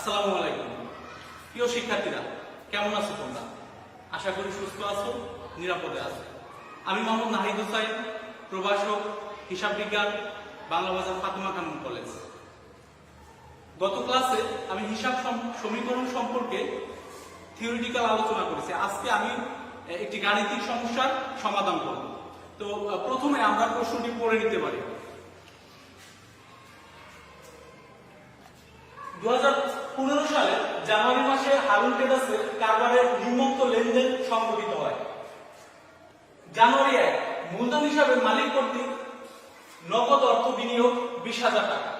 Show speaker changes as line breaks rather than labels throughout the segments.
আসসালামু আলাইকুম। প্রিয় শিক্ষার্থীরা, কেমন আছো তোমরা? আশা করি সুস্থ আছো, নিরাপদে আছো। আমি মোহাম্মদ নাহিদ হোসাইন, প্রভাষক, হিসাব বিজ্ঞান, বাংলা বাজার ফাতেমা খানম কলেজ। গত ক্লাসে আমি হিসাব সমীকরণ সম্পর্কে থিওরিটিক্যাল আলোচনা করেছি। আজকে আমি একটি গাণিতিক সমস্যার সমাধান করব। তো প্রথমে আমরা প্রশ্নটি পড়ে নিতে পারি। 2015 সালে জানুয়ারি মাসে হারুন ট্রেডার্সের কারবারের নিম্নোক্ত লেনদেন সংঘটিত হয়। জানুয়ারি 1 মূলধন হিসাবে মালিক কর্তৃক নগদ অর্থ বিনিয়োগ 20,000 টাকা।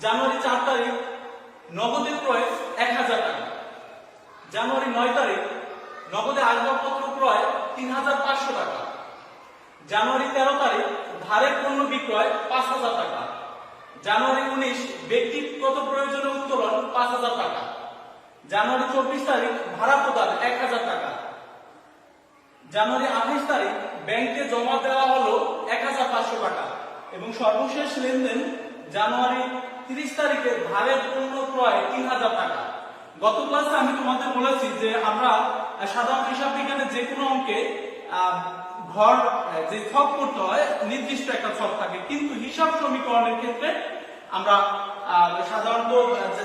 জানুয়ারি 4 তারিখ নগদে ক্রয় 1,000 টাকা। জানুয়ারি 9 তারিখ নগদে আসবাবপত্র ক্রয় 3,500 টাকা। জানুয়ারি 13 তারিখ ধারে পণ্য বিক্রয় 5,000 টাকা। জানুয়ারি 19 ব্যক্তিগত প্রয়োজনে উত্তোলন 5,000 টাকা। জানুয়ারি 24 তারিখ ভাড়া প্রদান 1,000 টাকা। জানুয়ারি 28 তারিখ ব্যাংকে জমা দেওয়া হলো 1,500 টাকা। এবং সর্বশেষ লেনদেন জানুয়ারি 30 তারিখে ধারের পণ্য ক্রয় 3,000 টাকা। গত ক্লাসে আমি তোমাদের বলেছি যে আমরা সাধারণ হিসাব বিজ্ঞানে যে কোনো অঙ্কে ঘর যে ছক করতে হয়, নির্দিষ্ট একটা ছক থাকে, কিন্তু হিসাব সমীকরণের ক্ষেত্রে আমরা সাধারণত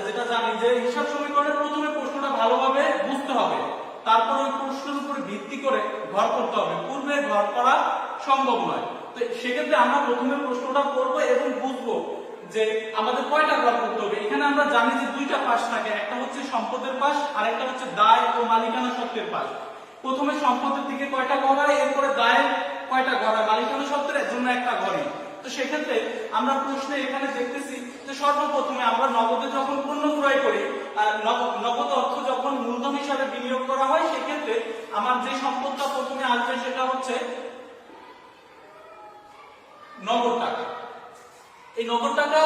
যেটা জানি যে হিসাব সমীকরণের প্রথমে প্রশ্নটা ভালোভাবে বুঝতে হবে, তারপর ওই প্রশ্নের উপর ভিত্তি করে ঘর করতে হবে। পূর্বে ঘর করা সম্ভব নয়। তো সেক্ষেত্রে আমরা প্রথমে প্রশ্নটা করবো এবং বুঝবো যে আমাদের কয়টা ঘর করতে হবে। এখানে আমরা জানি যে দুইটা পাশ থাকে, একটা হচ্ছে সম্পদের পাশ আর একটা হচ্ছে দায় ও মালিকানা সত্ত্বের পাশ। প্রথমে সম্পদের দিকে কয়টা ঘর হয়, এরপরে দায়ের কয়টা ঘর হয়, মালিকানা সত্ত্বের জন্য একটা ঘরই। তো সেক্ষেত্রে আমরা প্রশ্নে এখানে দেখতেছি যে সর্বপ্রথমে আমরা নগদে যখন পণ্য ক্রয় করি, নগদ অর্থ যখন মূলধন হিসাবে বিনিয়োগ করা হয়, সেক্ষেত্রে আমার যে সম্পদটা প্রথমে আসবে সেটা হচ্ছে নগদ টাকা। এই নগদ টাকা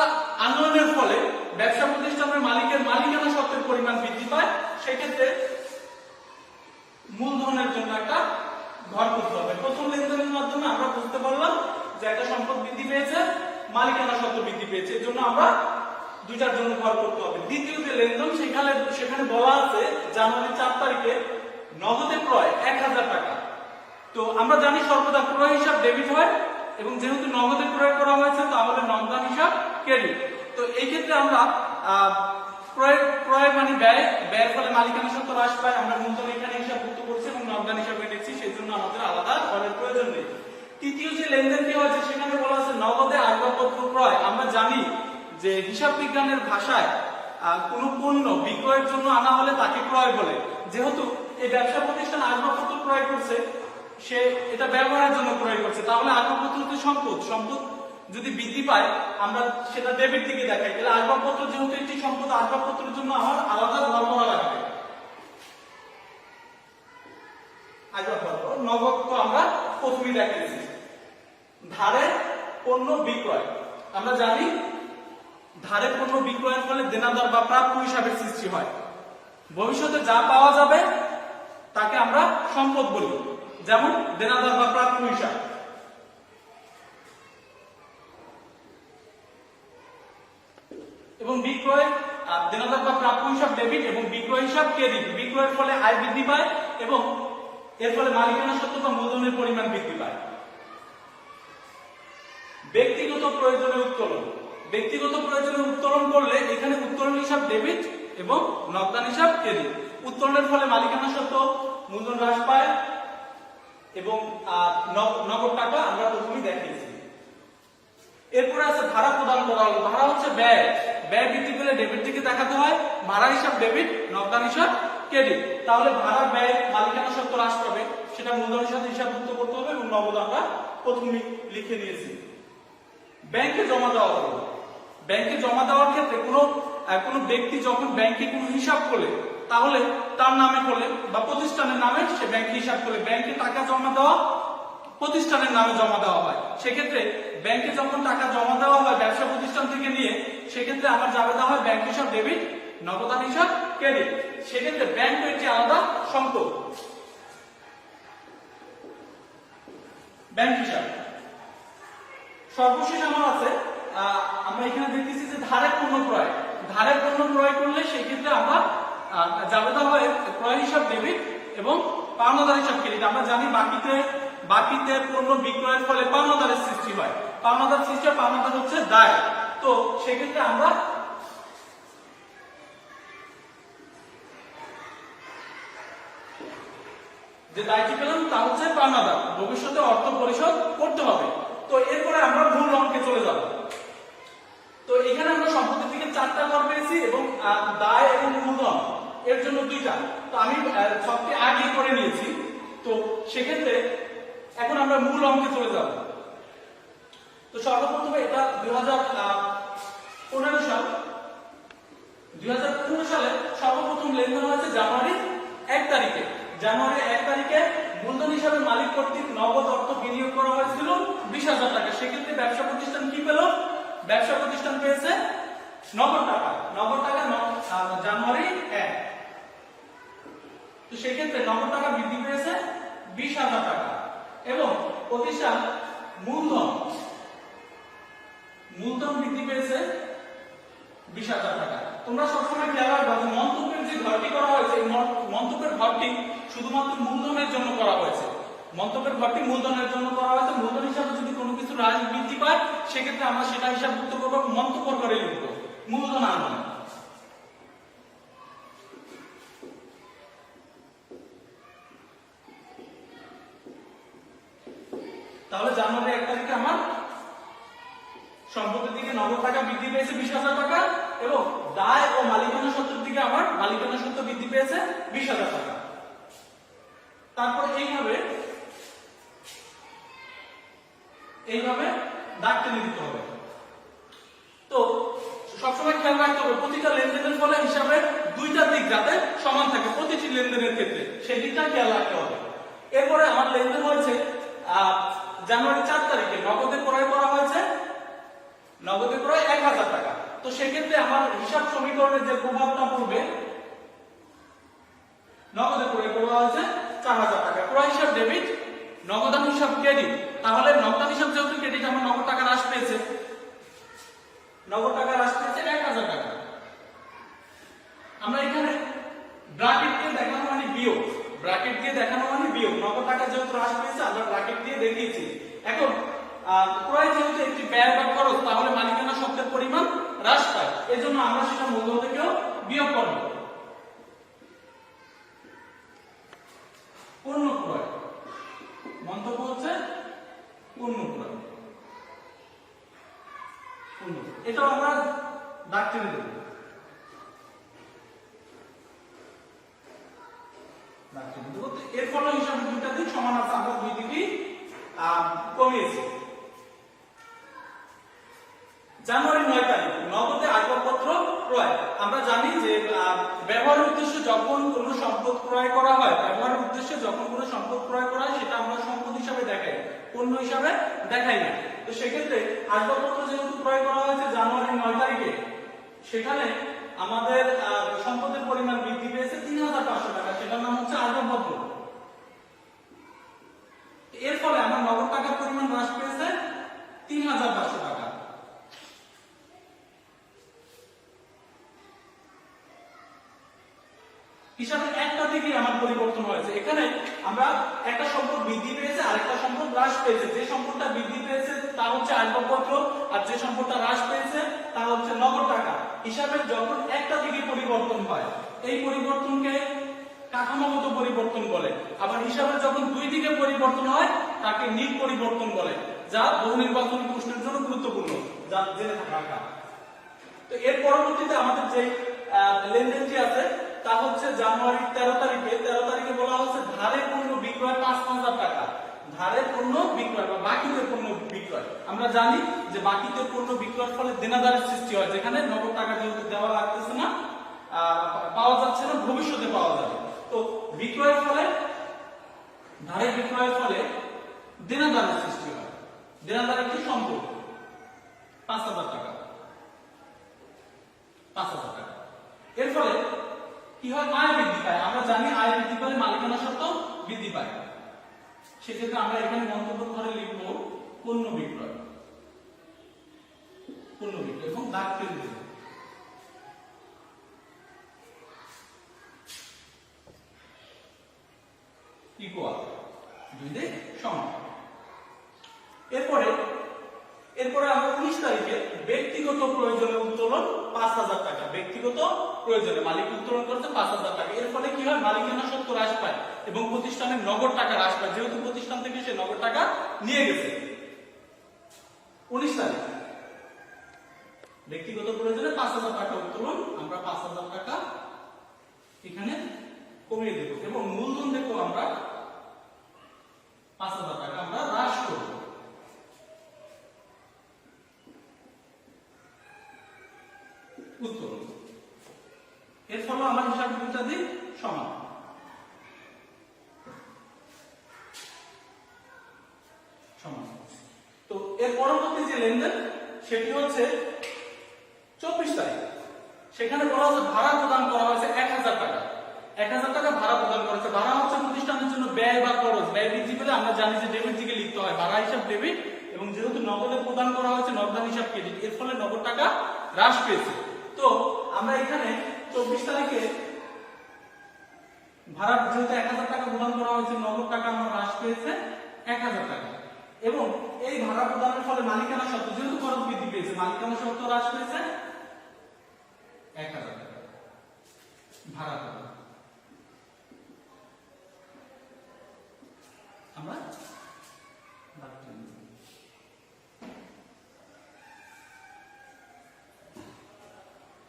আন্দোলনের ফলে ব্যবসা প্রতিষ্ঠানের মালিকের মালিকানা সত্ত্বের পরিমাণ বৃদ্ধি পায়। সেক্ষেত্রে মূলধনের জন্য একটা ঘর করতে হবে। প্রথম লেনদেনের মাধ্যমে আমরা বুঝতে পারলাম যে একটা সম্পদ বৃদ্ধি পেয়েছে, মালিকানা সত্ত্ব বৃদ্ধি পেয়েছে, এর জন্য আমরা দুইটার জন্য ঘর করতে হবে। দ্বিতীয় যে লেনদেন সেখানে বলা আছে জানুয়ারি 4 তারিখে নগদে ক্রয় 1,000 টাকা। তো আমরা জানি সর্বদা ক্রয় হিসাব ডেবিট হয়, এবং যেহেতু নগদে ক্রয় করা হয়েছে তাহলে নগদান হিসাব ক্রেডিট। তো এই ক্ষেত্রে আমরা ক্রয় মানে ব্যয়ের ফলে মালিকানা সত্ত্ব হ্রাস পায়। আমরা মূলধন এখানে হিসাবভুক্ত করছি এবং নগদান হিসাবে দেখছি, সেই জন্য আমাদের আলাদা ঘরের প্রয়োজন নেই। তৃতীয় যে লেনদেনটি হয়েছে সেখানে বলা আছে নগদে আসবাবপত্র ক্রয়। আমরা জানি যে হিসাব বিজ্ঞানের ভাষায় কোনো পণ্য বিক্রয়ের জন্য আনা হলে তাকে ক্রয় বলে। যেহেতু এই ব্যবসা প্রতিষ্ঠান আসবাবপত্র ক্রয় করছে, সে এটা ব্যবহারের জন্য ক্রয় করছে, তাহলে আসবাবপত্র হচ্ছে সম্পদ যদি বৃদ্ধি পায় আমরা সেটা ডেবিট দিকে দেখাই। তাহলে আসবাবপত্র যেহেতু একটি সম্পদ, আসবাবপত্রের জন্য আমার আলাদা ঘর করা লাগবে। আসবাবপত্র নগদ তো আমরা প্রথমেই দেখাইছি। ধারে পণ্য বিক্রয়, আমরা জানি ধারে পণ্য বিক্রয়ের ফলে দেনাদার বা প্রাপ্য হিসাবের সৃষ্টি হয়। ভবিষ্যতে যা পাওয়া যাবে তাকে আমরা সম্পদ বলি, যেমন দেনাদার বা প্রাপ্য হিসাব। এবং বিক্রয় দেনাদার বা প্রাপ্য হিসাব ডেবিট এবং বিক্রয় হিসাব ক্রেডিট। বিক্রয়ের ফলে আয় বৃদ্ধি পায় এবং এর ফলে মালিকানা সত্ত্ব বা মূলধনের পরিমাণ বৃদ্ধি পায়। ব্যক্তিগত প্রয়োজনে উত্তোলন। ব্যক্তিগত প্রয়োজনে উত্তোলন করলে এখানে উত্তোলন হিসাব ডেবিট এবং নগদান হিসাব ক্রেডিট। উত্তোলনের ফলে মালিকানা সত্ত্ব মূলধন হ্রাস পায় এবং নগদ টাকা আমরা প্রথমেই দেখিয়েছি। এরপরে আছে ভাড়া প্রদান করা হলো। ভাড়া হচ্ছে ব্যয় বৃদ্ধি পেলে ডেবিট দিকে দেখাতে হয়। ভাড়া হিসাব ডেবিট, নগদান হিসাব ক্রেডিট। তাহলে ভাড়া ব্যয় মালিকানা সত্ত্ব হ্রাস পাবে, সেটা মূলধনের সাথে হিসাবভুক্ত করতে হবে এবং নগদ আমরা প্রথমেই লিখে নিয়েছি। ব্যাংকে জমা দেওয়া হলো। ব্যাংকে জমা দেওয়ার ক্ষেত্রে কোনো ব্যক্তি যখন ব্যাংকে কোনো হিসাব খোলে, তাহলে তার নামে খোলে বা প্রতিষ্ঠানের নামে সে ব্যাংকে হিসাব খোলে। ব্যাংকে টাকা জমা দেওয়া প্রতিষ্ঠানের নামে জমা দেওয়া হয়। সেক্ষেত্রে ব্যাংকে যখন টাকা জমা দেওয়া হয় ব্যবসা প্রতিষ্ঠান থেকে নিয়ে, সেক্ষেত্রে আমার যাবে দেওয়া হয় ব্যাংক হিসাব ডেবিট, নগদান হিসাব ক্রেডিট। সেক্ষেত্রে ব্যাংক একটি আলাদা সম্পদ। ব্যাংক হিসাব সর্বশেষ আমার আছে, আমরা এখানে দেখতেছি যে ধারে পণ্য ক্রয়। ধারে পণ্য ক্রয় সেক্ষেত্রে আমরা জাবেদা হয় ক্রয় হিসাব ডেবিট এবং পাওনাদার হিসাব ক্রেডিট। আমরা জানি বাকিতে পণ্য বিক্রয়ের ফলে পাওনাদারের সৃষ্টি হয়, পাওনাদার সৃষ্টি হয়, পাওনাদার হচ্ছে দায়। তো সেক্ষেত্রে আমরা যে দায়টি পেলাম তা হচ্ছে পাওনাদার, ভবিষ্যতে অর্থ পরিশোধ করতে হবে। তো এরপরে আমরা মূল অঙ্কে চলে যাব। তো এখানে আমরা সম্পত্তি থেকে 4টা ঘর পেয়েছি এবং দায় এবং মূলধন এর জন্য 2টা। তো আমি সবটি আগে করে নিয়েছি। তো সেক্ষেত্রে এখন আমরা মূল অঙ্কে চলে যাব। তো সর্বপ্রথমে এটা 2015 সাল। 2015 সালে সর্বপ্রথম লেনদেন হয়েছে জানুয়ারি 1 তারিখে। জানুয়ারি 1 তারিখে মূলধন হিসাবে মালিক কর্তৃক নগদ অর্থ বিনিয়োগ করা হয়েছিল 20,000 টাকা। সেক্ষেত্রে ব্যবসা প্রতিষ্ঠান কি পেল? ব্যবসা প্রতিষ্ঠান পেয়েছে নগদ টাকা। জানুয়ারি 1। তো সেক্ষেত্রে নগদ টাকা বৃদ্ধি পেয়েছে 20,000 টাকা এবং প্রতিষ্ঠান মূলধন বৃদ্ধি পেয়েছে 20,000 টাকা। তোমরা সবসময় খেয়াল রাখবে যে মন্তব্যের যে ঘরটি করা হয়েছে, এই মন্তব্যের ঘরটি শুধুমাত্র মূলধনের জন্য করা হয়েছে। মন্তব্যের ঘরটি মূলধনের জন্য করা হয়েছে। মূলধন হিসাবে যদি কোনো কিছু হ্রাস বৃদ্ধি পায় সেক্ষেত্রে আমরা সেটা হিসাবভুক্ত করবো, মন্তব্য করে লিখব, মূলধন আনবো। তাহলে জানুয়ারি 1 তারিখে আমার সম্পত্তির দিকে নগদ টাকা বৃদ্ধি পেয়েছে 20,000 টাকা এবং দায় ও মালিকানা সত্ত্বের দিকে আমার মালিকানা সত্ত্ব বৃদ্ধি পেয়েছে 20,000 টাকা। তারপর এইভাবে দাগ টেনে দিতে হবে। তো সবসময় খেয়াল রাখতে হবে প্রতিটা লেনদেনের ফলে হিসাবে 2টা দিক যাতে সমান থাকে প্রতিটি লেনদেনের ক্ষেত্রে, সেই দিকটা খেয়াল রাখতে হবে। এরপরে আমার লেনদেন হয়েছে জানুয়ারি 4 তারিখে নগদে ক্রয় করা হয়েছে, নগদে ক্রয় 1,000 টাকা। তো সেক্ষেত্রে আমার হিসাব সমীকরণের যে প্রভাবটা পড়বে, নগদে ক্রয় করা হয়েছে 4,000 টাকা, ক্রয় হিসাব ডেবিট, নগদান হিসাব ক্রেডিট। তাহলে নগদান হিসাব যেহেতু ক্রেডিট, আমার নগদ টাকা হ্রাস পেয়েছে, নগদ টাকা হ্রাস পেয়েছে 1,000 টাকা। আমরা এখানে ব্র্যাকেট দিয়ে দেখানো মানে বিয়োগ, ব্র্যাকেট দিয়ে দেখানো মানে বিয়োগ। নগদ টাকা যেহেতু হ্রাস পেয়েছে আমরা ব্র্যাকেট দিয়ে দেখিয়েছি। এখন ক্রয় যেহেতু একটি ব্যয় বা খরচ, তাহলে মালিকানা সত্ত্বের পরিমাণ হ্রাস পায়, এজন্য আমরা সেটা মূলধন থেকেও বিয়োগ করব। পণ্য ক্রয়, মন্তব্য হচ্ছে পণ্য ক্রয়, এটাও আমরা দাগ টেনে দেব। এর ফলে হিসাবে 2টা দিক সমান আছে, আমরা 2 দিকই কমিয়েছি। জানুয়ারি 9 তারিখ নগদে আসবাবপত্র ক্রয়। আমরা জানি যে ব্যবহারের উদ্দেশ্যে যখন কোনো সম্পদ ক্রয় করা হয়, ব্যবহারের উদ্দেশ্যে যখন কোনো সম্পদ ক্রয় করা হয় সেটা আমরা সম্পদ হিসাবে দেখাই, পণ্য হিসাবে দেখাই না। তো সেক্ষেত্রে আসবাবপত্র যেহেতু ক্রয় করা হয়েছে জানুয়ারি 9 তারিখে, সেখানে আমাদের সম্পদের পরিমাণ বৃদ্ধি পেয়েছে 3,500 টাকা, সেটার নাম হচ্ছে আসবাবপত্র। এর ফলে আমার নগদ টাকার পরিমাণ হ্রাস পেয়েছে 3,500 টাকা। হিসাবে একটা দিকে আমার পরিবর্তন হয়েছে। এখানে আমরা একটা সম্পদ বৃদ্ধি পেয়েছে আর একটা সম্পদ হ্রাস পেয়েছে। যে সম্পদটা বৃদ্ধি পেয়েছে তা হচ্ছে আসবাবপত্র, আর যে সম্পদটা হ্রাস পেয়েছে তা হচ্ছে নগদ টাকা। হিসাবের যখন একটা দিকে পরিবর্তন হয়, এই পরিবর্তনকে কাঠামোগত পরিবর্তন বলে। আবার হিসাবের যখন 2 দিকে পরিবর্তন হয় তাকে নিট পরিবর্তন বলে, যা বহু নির্বাচনী প্রশ্নের জন্য গুরুত্বপূর্ণ, যা জেনে থাকা। তো এর পরবর্তীতে আমাদের যে লেনদেনটি আছে তা হচ্ছে জানুয়ারি 13 তারিখে বলা হচ্ছে ধারে পণ্য বিক্রয় 5,000 টাকা। ধারে পণ্য বিক্রয় বা বাকিতে পণ্য বিক্রয়। আমরা জানি যে বাকিতে পণ্য বিক্রয়ের ফলে দেনাদারের সৃষ্টি হয়, যেখানে নগদ টাকা যেহেতু দেওয়া লাগতেছে না, পাওয়া যাচ্ছে না, ভবিষ্যতে পাওয়া যাবে। তো বিক্রয়ের ফলে, ধারে বিক্রয়ের ফলে দেনাদারের সৃষ্টি হয়। দেনাদার একটি সম্পদ 5,000 টাকা, 5,000 টাকা। এর ফলে কি হয়? আয় বৃদ্ধি পায়। আমরা জানি আয় বৃদ্ধি পেলে মালিকানা সত্ত্ব বৃদ্ধি পায়। সেক্ষেত্রে আমরা এখানে মন্তব্য করে লিখব পণ্য বিক্রয়, পণ্য বিক্রয় এবং দাগ টেনে দেব। ইকুয়াল, দুই দিক সমান। এরপরে আমরা 19 তারিখে ব্যক্তিগত প্রয়োজনে উত্তোলন 5000 টাকা, ব্যক্তিগত প্রয়োজনে মালিক উত্তোলন করেছে 5000 টাকা। এর ফলে কি হয়, মালিকানা সত্ত্ব হ্রাস পায় এবং প্রতিষ্ঠানের নগদ টাকা হ্রাস পায়, যেহেতু প্রতিষ্ঠান থেকে সে নগদ টাকা নিয়ে গেছে। 19 তারিখ ব্যক্তিগত প্রয়োজনে 5000 টাকা উত্তোলন, আমরা 5000 টাকা এখানে কমিয়ে দেব এবং মূলধন দেখো আমরা 5000 টাকা আমরা হ্রাস করব। উত্তোলন, এর ফলে আমার হিসাব দুটা দিক সমান। তো এর পরবর্তী যে লেনদেন সেটি হচ্ছে 24 তারিখ। সেখানে বলা হচ্ছে ভাড়া প্রদান করা হয়েছে 1000 টাকা। 1000 টাকা ভাড়া প্রদান করেছে। ভাড়া হচ্ছে প্রতিষ্ঠানের জন্য ব্যয় বা খরচ। ব্যয় বৃদ্ধি পেলে আমরা জানি যে ডেবিট দিকে লিখতে হয়, ভাড়া হিসাব ডেবিট, এবং যেহেতু নগদে প্রদান করা হয়েছে নগদান হিসাব ক্রেডিট, এর ফলে নগদ টাকা হ্রাস পেয়েছে। তো আমরা এখানে 24 তারিখে ভাড়া যেহেতু 1000 টাকা প্রদান করা হয়েছে, নগদ টাকা আমরা হ্রাস পেয়েছে 1000 টাকা, এবং এই ভাড়া প্রদানের ফলে মালিকানা সত্ত্ব যেহেতু খরচ বৃদ্ধি পেয়েছে, মালিকানা সত্ত্ব হ্রাস পেয়েছে 1000 টাকা ভাড়া প্রদান। আমরা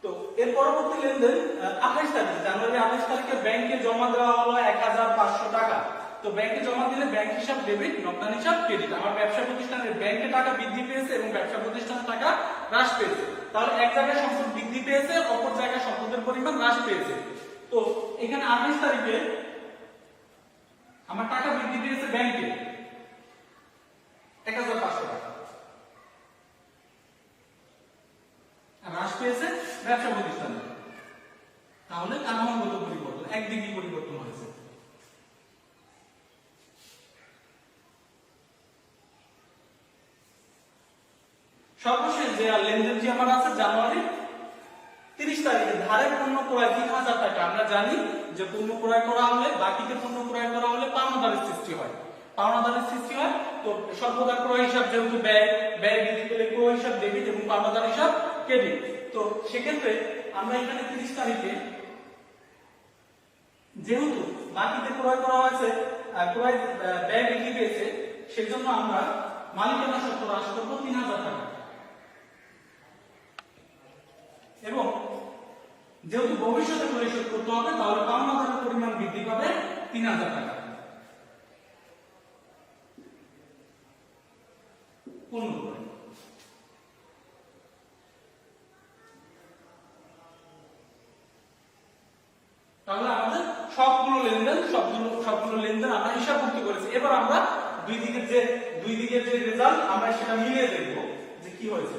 তো এর পরবর্তী লেনদেন 28 তারিখ, জানুয়ারি 28 তারিখে ব্যাংকে জমা দেওয়া হলো 1500 টাকা। তো ব্যাংকে জমা দিলে ব্যাংক হিসাব ডেবিট, নগদান হিসাব ক্রেডিট। আমার ব্যবসা প্রতিষ্ঠানের ব্যাংকে টাকা বৃদ্ধি পেয়েছে এবং ব্যবসা প্রতিষ্ঠানের টাকা হ্রাস পেয়েছে। তাহলে এক জায়গায় সম্পদ বৃদ্ধি পেয়েছে, অপর জায়গায় সম্পদের পরিমাণ হ্রাস পেয়েছে। তো এখানে 28 তারিখে আমার টাকা বৃদ্ধি পেয়েছে ব্যাংকে 1500 টাকা, হ্রাস পেয়েছে ব্যবসা প্রতিষ্ঠানে। তাহলে কাঠামোগত পরিবর্তন, একদিকে পরিবর্তন হয়েছে। সর্বশেষ যে লেনদেন যে আমার আছে জানুয়ারি 30 তারিখে ধারে পণ্য ক্রয় 3000 টাকা। আমরা জানি যে পণ্য ক্রয় করা হলে, বাকিতে পণ্য ক্রয় করা হলে পাওনাদারের সৃষ্টি হয়, পাওনাদারের সৃষ্টি হয়। তো সর্বদা ক্রয় হিসাব যেহেতু ব্যয় বৃদ্ধি পেলে ক্রয় হিসাব ডেবিট এবং পাওনাদার হিসাব ক্রেডিট। তো সেক্ষেত্রে আমরা এখানে 30 তারিখে যেহেতু বাকিতে ক্রয় করা হয়েছে, ক্রয় ব্যয় বৃদ্ধি পেয়েছে, সেজন্য আমরা মালিকানা সত্ত্ব হ্রাস করবো 3000 টাকা, এবং যেহেতু ভবিষ্যতে পরিশোধ করতে হবে তাহলে পাওনাদারের পরিমাণ বৃদ্ধি পাবে 3000 টাকা। তাহলে আমাদের সবগুলো লেনদেন আমরা হিসাবভুক্ত করেছি। এবার আমরা দুই দিকের যে রেজাল্ট আমরা সেটা মিলিয়ে দেখব যে কি হয়েছে।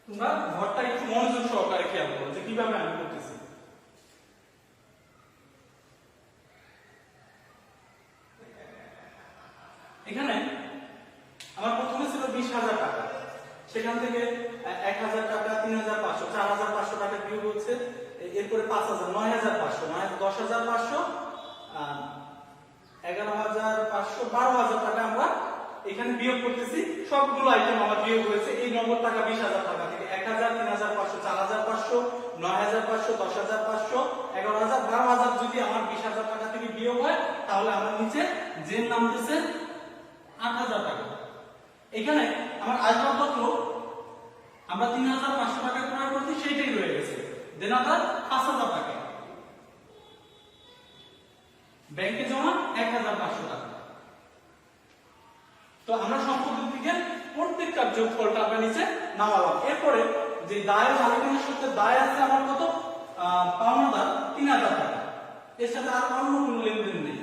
তোমরা ঘরটা একটু মনোযোগ সহকারে খেয়াল করো যে কিভাবে আমি করতেছি। এখানে আমার প্রথমে ছিল 20,000 টাকা, সেখান থেকে 1000 টাকা, 3500, 4500 টাকা বিয়োগ হচ্ছে, এরপরে 5000, 9500, 10,500, 11,500, 12,000 টাকা আমরা এখানে বিয়োগ করতেছি। সবগুলো আইটেম আমার বিয়োগ হয়েছে। এই নগদ টাকা 20,000 টাকা থেকে 1000, 3500, 4500, 9500, 10,500, 11,000, 12,000 যদি আমার 20,000 টাকা থেকে বিয়োগ হয় তাহলে আমার নিচে যে নামতেছে 8,000 টাকা। এখানে আমার আসবাবপত্র আমরা 3,500 টাকা ক্রয় করছি, সেইটাই রয়ে গেছে, দেন আমার 5,000 টাকা, ব্যাংকে জমা 1,500 টাকা। তো আমরা সম্পদের দিকে প্রত্যেকটার যোগফলটা আমরা নিচে নামালাম। এরপরে যে দায় মালিকানা সত্ত্বের দায় আছে আমার কত, পাওনাদার 3,000 টাকা, এর সাথে আর অন্য কোনো লেনদেন নেই।